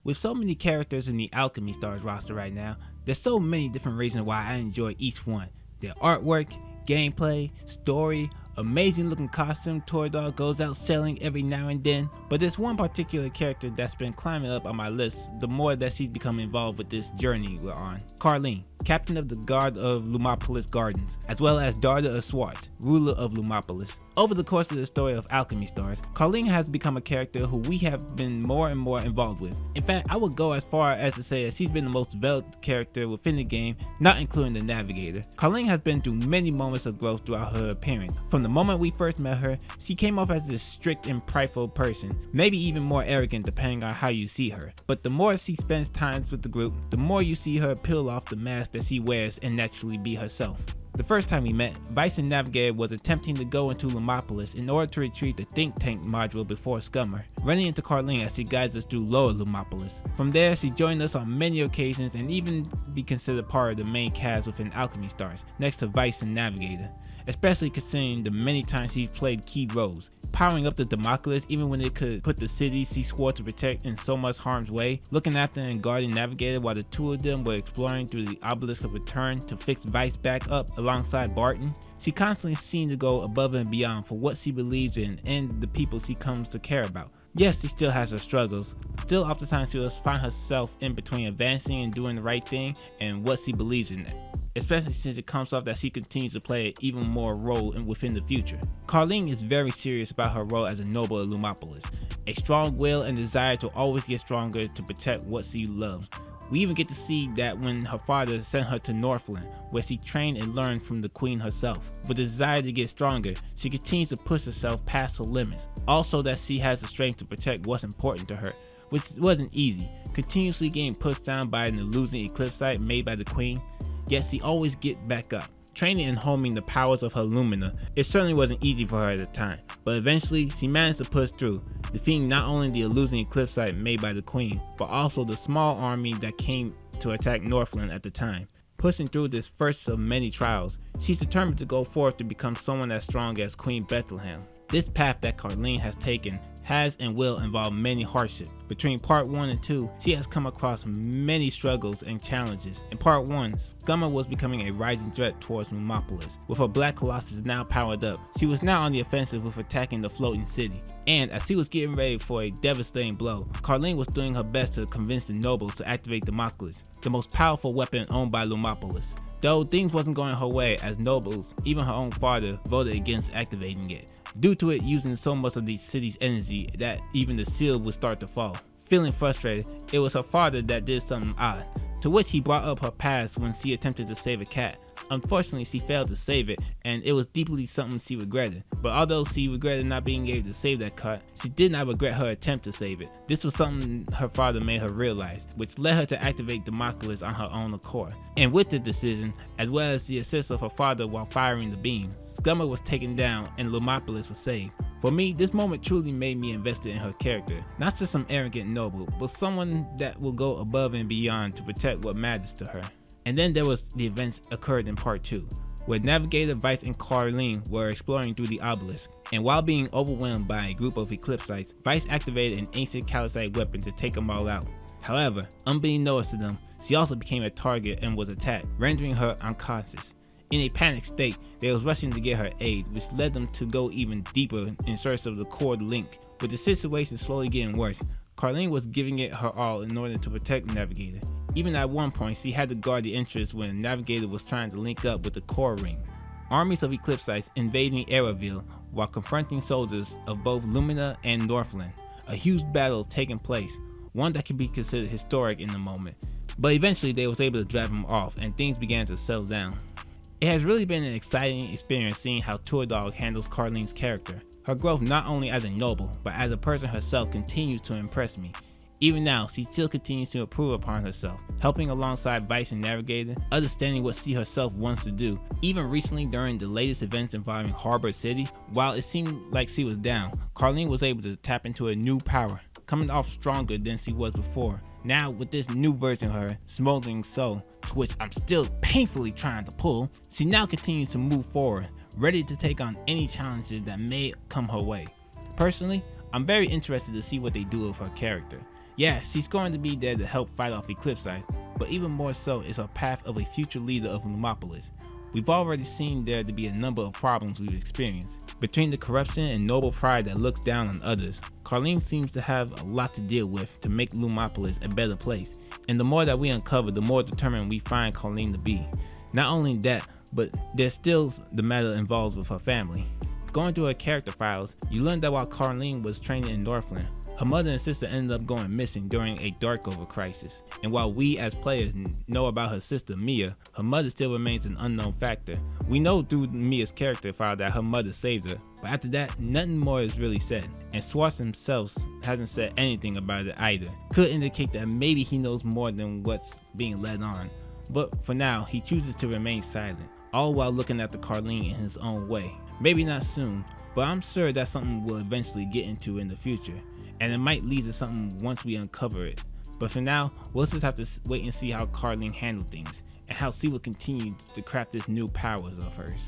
With so many characters in the Alchemy Stars roster right now, there's so many different reasons why I enjoy each one. Their artwork, gameplay, story, amazing looking costume Tourdog goes out selling every now and then, but there's one particular character that's been climbing up on my list the more that she's become involved with this journey we're on. Carleen, captain of the guard of Lumopolis Gardens, as well as daughter of Swart, ruler of Lumopolis. Over the course of the story of Alchemy Stars, Carleen has become a character who we have been more and more involved with. In fact, I would go as far as to say that she's been the most developed character within the game, not including the Navigator. Carleen has been through many moments of growth throughout her appearance. From the moment we first met her, she came off as this strict and prideful person, maybe even more arrogant depending on how you see her. But the more she spends time with the group, the more you see her peel off the mask that she wears and naturally be herself. The first time we met, Vice and Navigator was attempting to go into Lumopolis in order to retrieve the Think Tank module before Scummer, running into Carleen as she guides us through Lower Lumopolis. From there, she joined us on many occasions and even be considered part of the main cast within Alchemy Stars, next to Vice and Navigator, especially considering the many times she's played key roles, powering up the Democulus even when it could put the city she swore to protect in so much harm's way, looking after and guarding Navigator while the two of them were exploring through the Obelisk of Return to fix Vice back up alongside Barton. She constantly seemed to go above and beyond for what she believes in and the people she comes to care about. Yes, she still has her struggles. Still oftentimes she will find herself in between advancing and doing the right thing and what she believes in, especially since it comes off that she continues to play an even more role within the future. Carleen is very serious about her role as a noble of Lumopolis, a strong will and desire to always get stronger to protect what she loves. We even get to see that when her father sent her to Northland, where she trained and learned from the queen herself. With the desire to get stronger, she continues to push herself past her limits. Also that she has the strength to protect what's important to her, which wasn't easy, continuously getting pushed down by an illusion eclipsite made by the queen, yet she always get back up. Training and homing the powers of her Lumina, it certainly wasn't easy for her at the time, but eventually she managed to push through, defeating not only the illusion eclipsite made by the queen, but also the small army that came to attack Northland at the time. Pushing through this first of many trials, she's determined to go forth to become someone as strong as Queen Bethlehem. This path that Carleen has taken has and will involve many hardships. Between part 1 and 2, she has come across many struggles and challenges. In part 1, Scummer was becoming a rising threat towards Lumopolis. With her Black Colossus now powered up, she was now on the offensive with attacking the floating city. And as she was getting ready for a devastating blow, Carleen was doing her best to convince the nobles to activate the Democulus, the most powerful weapon owned by Lumopolis. Though things wasn't going her way as nobles, even her own father, voted against activating it, due to it using so much of the city's energy that even the seal would start to fall. Feeling frustrated, it was her father that did something odd, to which he brought up her past when she attempted to save a cat. Unfortunately, she failed to save it, and it was deeply something she regretted. But although she regretted not being able to save that cat, she did not regret her attempt to save it. This was something her father made her realize, which led her to activate Democulus on her own accord. And with the decision, as well as the assist of her father while firing the beams, Scummer was taken down and Lumopolis was saved. For me, this moment truly made me invested in her character, not just some arrogant noble, but someone that will go above and beyond to protect what matters to her. And then there was the events occurred in part 2, where Navigator, Vice, and Carleen were exploring through the obelisk, and while being overwhelmed by a group of eclipsites, Vice activated an ancient calcite weapon to take them all out. However, unbeknownst to them, she also became a target and was attacked, rendering her unconscious. In a panicked state, they was rushing to get her aid, which led them to go even deeper in search of the core link. With the situation slowly getting worse, Carleen was giving it her all in order to protect Navigator. Even at one point, she had to guard the entrance when Navigator was trying to link up with the core ring. Armies of eclipsites invading Araville while confronting soldiers of both Lumina and Northland. A huge battle taking place, one that can be considered historic in the moment. But eventually they was able to drive them off and things began to settle down. It has really been an exciting experience seeing how Tourdog handles Carleen's character. Her growth not only as a noble, but as a person herself continues to impress me. Even now, she still continues to improve upon herself, helping alongside Vice and Navigator, understanding what she herself wants to do. Even recently during the latest events involving Harbor City, while it seemed like she was down, Carleen was able to tap into a new power, coming off stronger than she was before. Now with this new version of her, Smoldering Soul, to which I'm still painfully trying to pull, she now continues to move forward, ready to take on any challenges that may come her way. Personally, I'm very interested to see what they do with her character. Yeah, she's going to be there to help fight off Eclipsite, but even more so is her path of a future leader of Lumopolis. We've already seen there to be a number of problems we've experienced. Between the corruption and noble pride that looks down on others, Carleen seems to have a lot to deal with to make Lumopolis a better place, and the more that we uncover, the more determined we find Carleen to be. Not only that, but there's still the matter involved with her family. Going through her character files, you learn that while Carleen was training in Northland, her mother and sister ended up going missing during a Darkover crisis, and while we as players know about her sister Mia, her mother still remains an unknown factor. We know through Mia's character file that her mother saved her, but after that, nothing more is really said, and Schwartz himself hasn't said anything about it either. Could indicate that maybe he knows more than what's being led on, but for now, he chooses to remain silent, all while looking after Carleen in his own way. Maybe not soon, but I'm sure that's something we'll eventually get into in the future, and it might lead to something once we uncover it. But for now, we'll just have to wait and see how Carleen handles things, and how she will continue to craft this new powers of hers.